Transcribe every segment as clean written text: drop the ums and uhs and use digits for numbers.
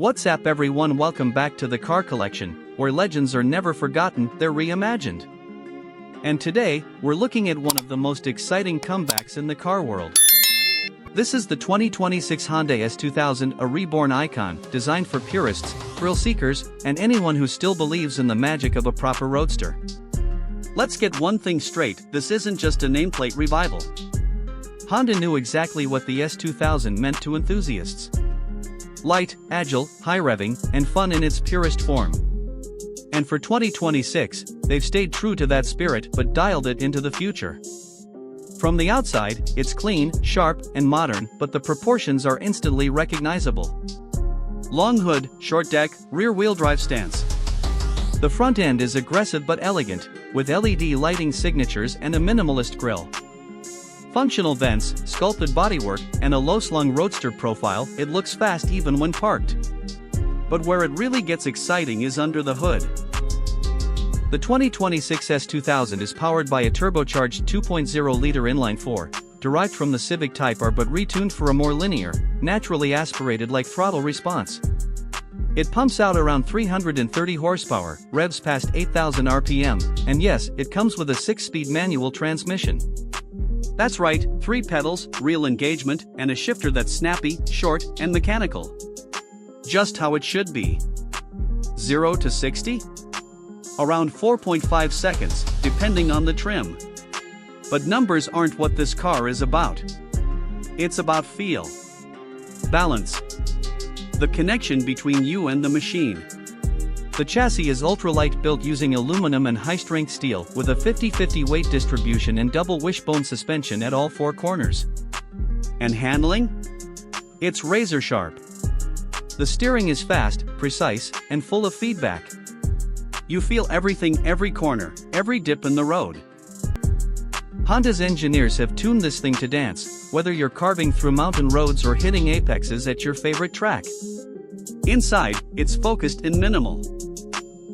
What's up everyone, welcome back to the Car Collection, where legends are never forgotten, they're reimagined. And today, we're looking at one of the most exciting comebacks in the car world. This is the 2026 Honda S2000, a reborn icon, designed for purists, thrill seekers, and anyone who still believes in the magic of a proper roadster. Let's get one thing straight, this isn't just a nameplate revival. Honda knew exactly what the S2000 meant to enthusiasts. Light, agile, high-revving, and fun in its purest form. And for 2026, they've stayed true to that spirit but dialed it into the future. From the outside, it's clean, sharp, and modern, but the proportions are instantly recognizable. Long hood, short deck, rear-wheel drive stance. The front end is aggressive but elegant, with LED lighting signatures and a minimalist grille. Functional vents, sculpted bodywork, and a low-slung roadster profile, it looks fast even when parked. But where it really gets exciting is under the hood. The 2026 S2000 is powered by a turbocharged 2.0-liter inline-4, derived from the Civic Type R but retuned for a more linear, naturally aspirated-like throttle response. It pumps out around 330 horsepower, revs past 8,000 RPM, and yes, it comes with a 6-speed manual transmission. That's right, 3 pedals, real engagement, and a shifter that's snappy, short, and mechanical. Just how it should be. 0 to 60? Around 4.5 seconds, depending on the trim. But numbers aren't what this car is about. It's about feel. Balance. The connection between you and the machine. The chassis is ultralight, built using aluminum and high-strength steel, with a 50-50 weight distribution and double wishbone suspension at all 4 corners. And handling? It's razor sharp. The steering is fast, precise, and full of feedback. You feel everything every corner, every dip in the road. Honda's engineers have tuned this thing to dance, whether you're carving through mountain roads or hitting apexes at your favorite track. Inside, it's focused and minimal.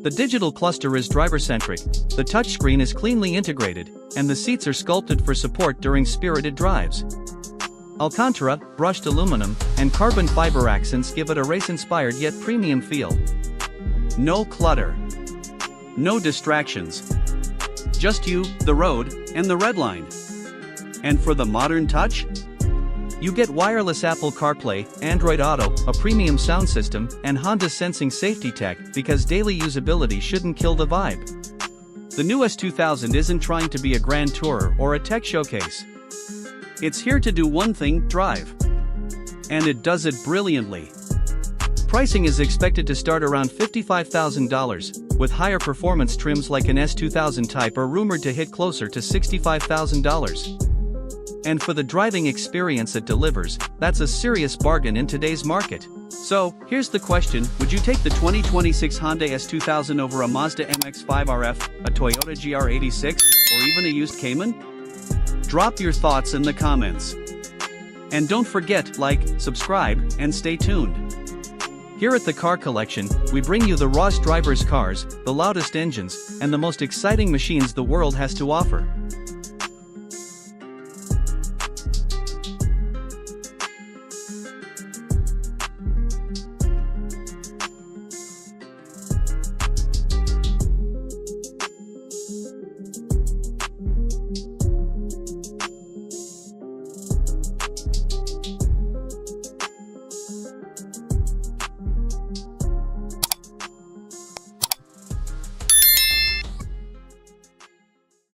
The digital cluster is driver-centric, the touchscreen is cleanly integrated, and the seats are sculpted for support during spirited drives. Alcantara, brushed aluminum, and carbon fiber accents give it a race-inspired yet premium feel. No clutter. No distractions. Just you, the road, and the red line. And for the modern touch? You get wireless Apple CarPlay, Android Auto, a premium sound system, and Honda sensing safety tech, because daily usability shouldn't kill the vibe. The new S2000 isn't trying to be a grand tourer or a tech showcase. It's here to do one thing, drive. And it does it brilliantly. Pricing is expected to start around $55,000, with higher performance trims like an S2000 Type are rumored to hit closer to $65,000. And for the driving experience it delivers, that's a serious bargain in today's market. So, here's the question, would you take the 2026 Honda S2000 over a Mazda MX-5 RF, a Toyota GR86, or even a used Cayman? Drop your thoughts in the comments. And don't forget, like, subscribe, and stay tuned. Here at the Car Collection, we bring you the rawest drivers' cars, the loudest engines, and the most exciting machines the world has to offer.